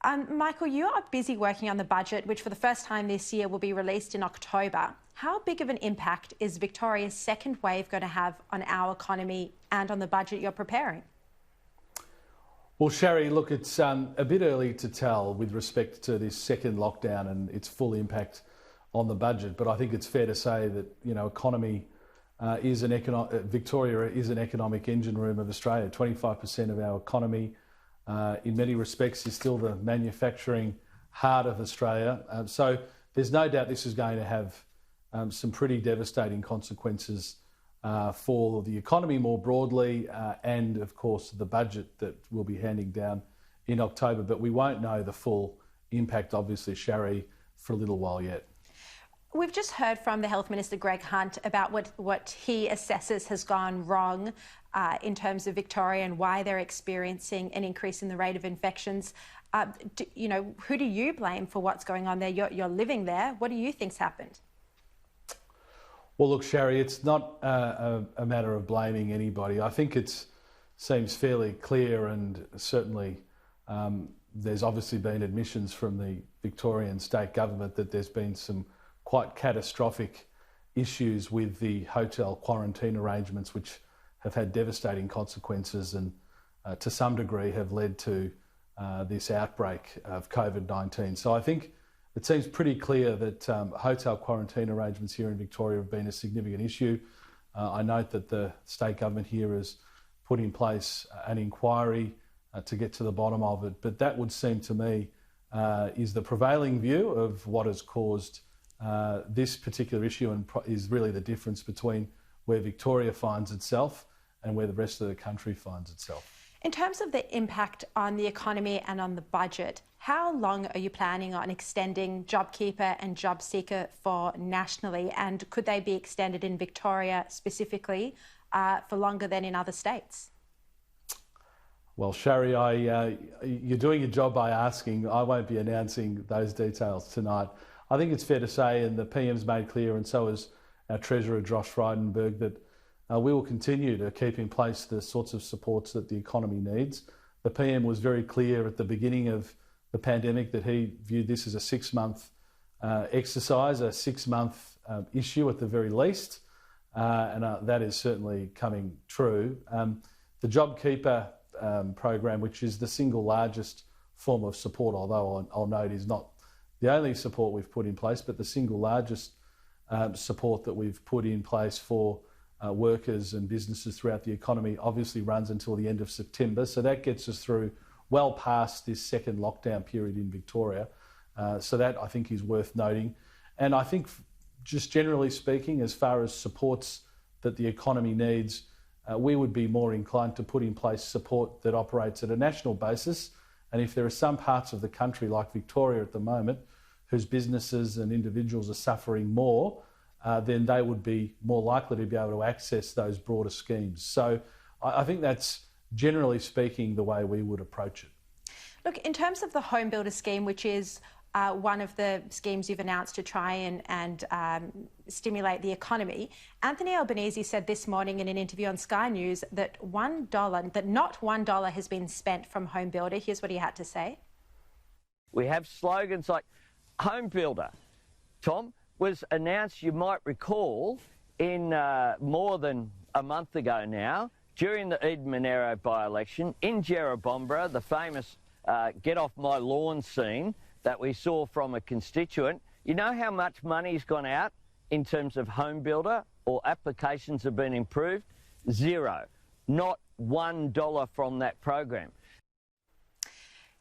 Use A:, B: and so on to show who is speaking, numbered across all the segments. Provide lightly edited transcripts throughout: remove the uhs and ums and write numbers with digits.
A: Michael, you are busy working on the budget, which for the first time this year will be released in October. How big of an impact is Victoria's second wave going to have on our economy and on the budget you're preparing?
B: Well, Sharri, look, it's a bit early to tell with respect to this second lockdown and its full impact on the budget. But I think it's fair to say that, economy Victoria is an economic engine room of Australia. 25% of our economy, in many respects, is still the manufacturing heart of Australia. So there's no doubt this is going to have some pretty devastating consequences for the economy more broadly and, of course, the budget that we'll be handing down in October. But we won't know the full impact, obviously, Sharri, for a little while yet.
A: We've just heard from the Health Minister, Greg Hunt, about what he assesses has gone wrong in terms of Victoria and why they're experiencing an increase in the rate of infections. Who do you blame for what's going on there? You're living there. What do you think's happened?
B: Well, look, Sharri, it's not a matter of blaming anybody. I think it seems fairly clear, and certainly there's obviously been admissions from the Victorian state government that there's been some quite catastrophic issues with the hotel quarantine arrangements, which have had devastating consequences and to some degree have led to this outbreak of COVID-19. So I think it seems pretty clear that hotel quarantine arrangements here in Victoria have been a significant issue. I note that the state government here has put in place an inquiry to get to the bottom of it, but that would seem to me is the prevailing view of what has caused this particular issue, and is really the difference between where Victoria finds itself and where the rest of the country finds itself.
A: In terms of the impact on the economy and on the budget, how long are you planning on extending JobKeeper and JobSeeker for nationally, and could they be extended in Victoria specifically for longer than in other states?
B: Well, Sharri, you're doing your job by asking. I won't be announcing those details tonight. I think it's fair to say, and the PM's made clear, and so has our Treasurer Josh Frydenberg, that we will continue to keep in place the sorts of supports that the economy needs. The PM was very clear at the beginning of the pandemic that he viewed this as a 6-month exercise, a 6-month issue at the very least, and that is certainly coming true. The JobKeeper program, which is the single largest form of support, although I'll note is not the only support we've put in place, but the single largest support that we've put in place for workers and businesses throughout the economy, obviously runs until the end of September. So that gets us through well past this second lockdown period in Victoria. So that, I think, is worth noting. And I think, just generally speaking, as far as supports that the economy needs, we would be more inclined to put in place support that operates at a national basis. And if there are some parts of the country, like Victoria at the moment, whose businesses and individuals are suffering more, then they would be more likely to be able to access those broader schemes. So I think that's, generally speaking, the way we would approach it.
A: Look, in terms of the HomeBuilder scheme, which is one of the schemes you've announced to try and stimulate the economy, Anthony Albanese said this morning in an interview on Sky News that not $1 has been spent from HomeBuilder. Here's what he had to say.
C: We have slogans like HomeBuilder, Tom, was announced, you might recall, in more than a month ago now, during the Eden Monaro by-election in Jerrabomberra, the famous get off my lawn scene that we saw from a constituent. You know how much money's gone out in terms of HomeBuilder or applications have been improved? Zero. Not $1 from that program.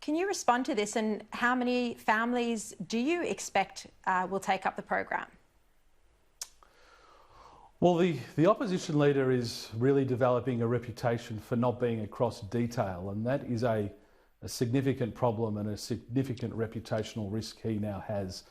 A: Can you respond to this, and how many families do you expect will take up the program?
B: Well, the opposition leader is really developing a reputation for not being across detail, and that is a significant problem and a significant reputational risk he now has.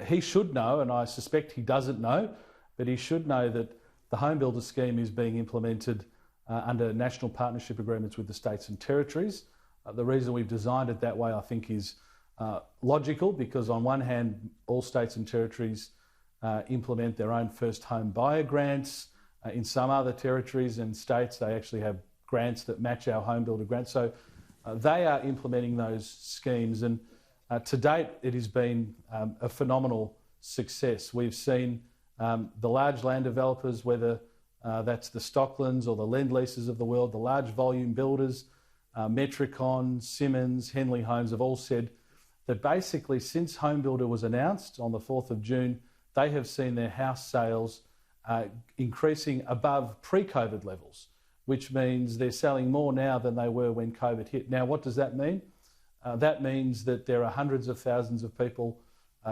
B: He should know, and I suspect he doesn't know, but he should know that the HomeBuilder scheme is being implemented under national partnership agreements with the states and territories. The reason we've designed it that way, I think, is logical, because on one hand, all states and territories implement their own first home buyer grants. In some other territories and states, they actually have grants that match our HomeBuilder grants. So They are implementing those schemes, and to date it has been a phenomenal success. We've seen the large land developers, whether that's the Stocklands or the Lend Leases of the world, the large volume builders, Metricon, Simmons, Henley Homes have all said that basically since HomeBuilder was announced on the 4th of June, they have seen their house sales increasing above pre-COVID levels, which means they're selling more now than they were when COVID hit. Now, what does that mean? That means that there are hundreds of thousands of people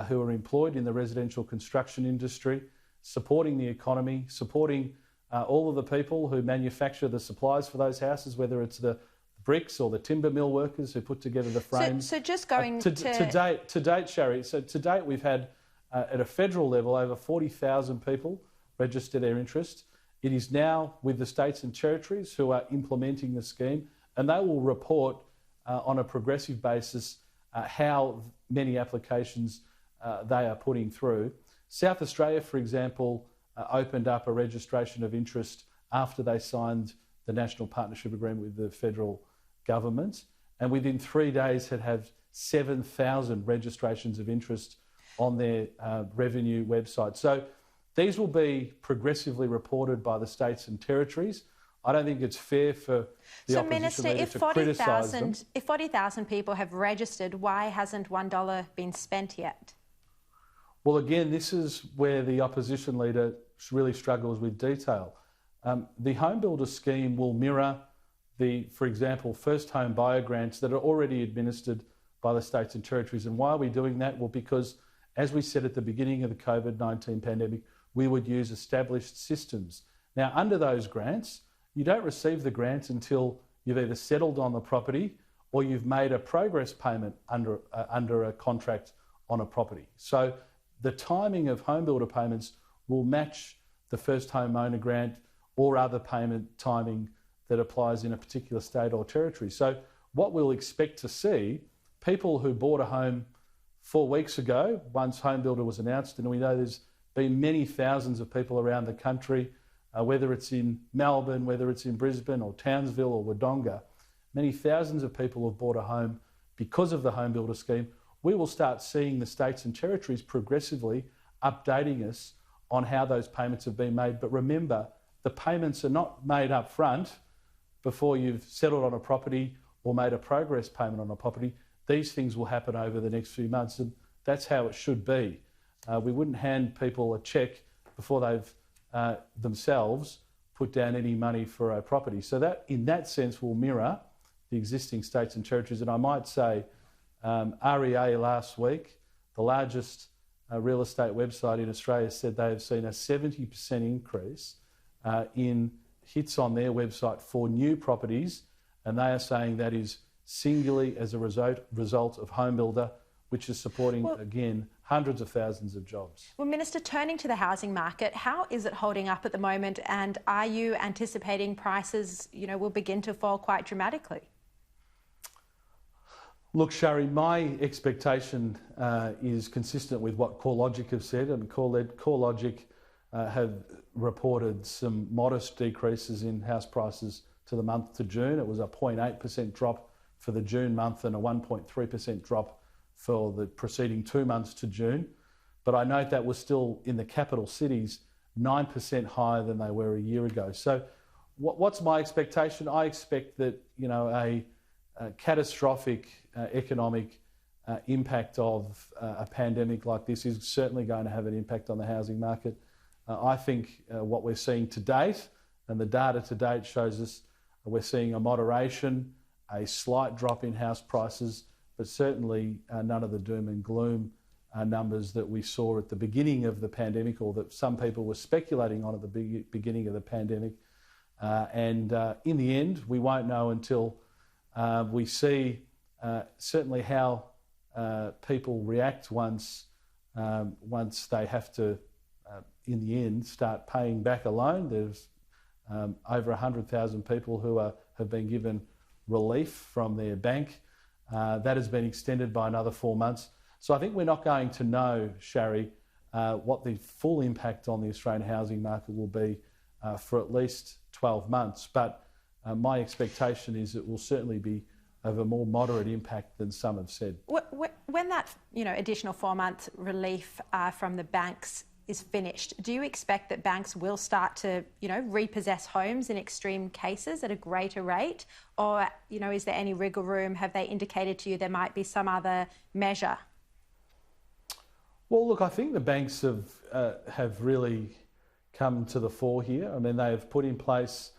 B: who are employed in the residential construction industry, supporting the economy, supporting all of the people who manufacture the supplies for those houses, whether it's the bricks or the timber mill workers who put together the frames.
A: So just going
B: to date, Sharri. So to date, we've had at a federal level over 40,000 people register their interest. It is now with the states and territories who are implementing the scheme, and they will report on a progressive basis how many applications they are putting through. South Australia, for example, opened up a registration of interest after they signed the National Partnership Agreement with the federal government, and within 3 days had 7,000 registrations of interest on their revenue website. So these will be progressively reported by the states and territories. I don't think it's fair for the opposition leader to criticise them.
A: If 40,000 people have registered, why hasn't $1 been spent yet?
B: Well, again, this is where the opposition leader really struggles with detail. The HomeBuilder scheme will mirror the, for example, first home buyer grants that are already administered by the states and territories. And why are we doing that? Well, because as we said at the beginning of the COVID-19 pandemic, we would use established systems. Now, under those grants, you don't receive the grants until you've either settled on the property or you've made a progress payment under a contract on a property. So the timing of HomeBuilder payments will match the first home owner grant or other payment timing that applies in a particular state or territory. So what we'll expect to see, people who bought a home 4 weeks ago, once HomeBuilder was announced, and we know there's been many thousands of people around the country, whether it's in Melbourne, whether it's in Brisbane or Townsville or Wodonga, many thousands of people have bought a home because of the HomeBuilder scheme. We will start seeing the states and territories progressively updating us on how those payments have been made. But remember, the payments are not made up front before you've settled on a property or made a progress payment on a property. These things will happen over the next few months, and that's how it should be. We wouldn't hand people a cheque before they've themselves put down any money for a property. So that, in that sense, will mirror the existing states and territories. And I might say REA last week, the largest real estate website in Australia, said they have seen a 70% increase in hits on their website for new properties, and they are saying that is singularly as a result of HomeBuilder, which is supporting, again, hundreds of thousands of jobs.
A: Well, Minister, turning to the housing market, how is it holding up at the moment, and are you anticipating prices, will begin to fall quite dramatically?
B: Look, Sharri, my expectation is consistent with what CoreLogic have said, and CoreLogic have reported some modest decreases in house prices to the month to June. It was a 0.8% drop for the June month and a 1.3% drop for the preceding 2 months to June. But I note that was still, in the capital cities, 9% higher than they were a year ago. So what's my expectation? I expect that, a catastrophic economic impact of a pandemic like this is certainly going to have an impact on the housing market. I think what we're seeing to date, and the data to date shows us we're seeing a moderation, a slight drop in house prices, but certainly none of the doom and gloom numbers that we saw at the beginning of the pandemic, or that some people were speculating on at the beginning of the pandemic. And in the end, we won't know until we see certainly how people react once they have to, in the end, start paying back a loan. There's over 100,000 people who have been given relief from their bank. That has been extended by another 4 months. So I think we're not going to know, Sharri, what the full impact on the Australian housing market will be for at least 12 months. But my expectation is it will certainly be of a more moderate impact than some have said.
A: When that additional 4-month relief from the banks is finished, do you expect that banks will start to repossess homes in extreme cases at a greater rate, or is there any wriggle room? Have they indicated to you there might be some other measure?
B: Well, look, I think the banks have really come to the fore here. I mean, they have put in place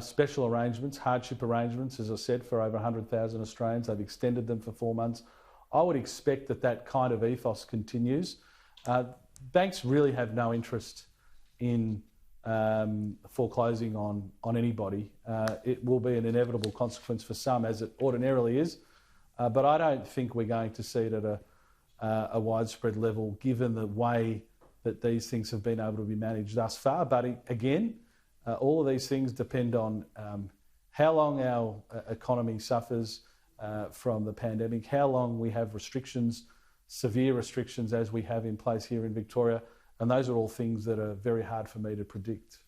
B: special arrangements, hardship arrangements, as I said, for over 100,000 Australians. They've extended them for 4 months. I would expect that kind of ethos continues. Banks really have no interest in foreclosing on anybody. It will be an inevitable consequence for some, as it ordinarily is, but I don't think we're going to see it at a widespread level, given the way that these things have been able to be managed thus far. But again, all of these things depend on how long our economy suffers from the pandemic, how long we have restrictions, severe restrictions as we have in place here in Victoria, and those are all things that are very hard for me to predict.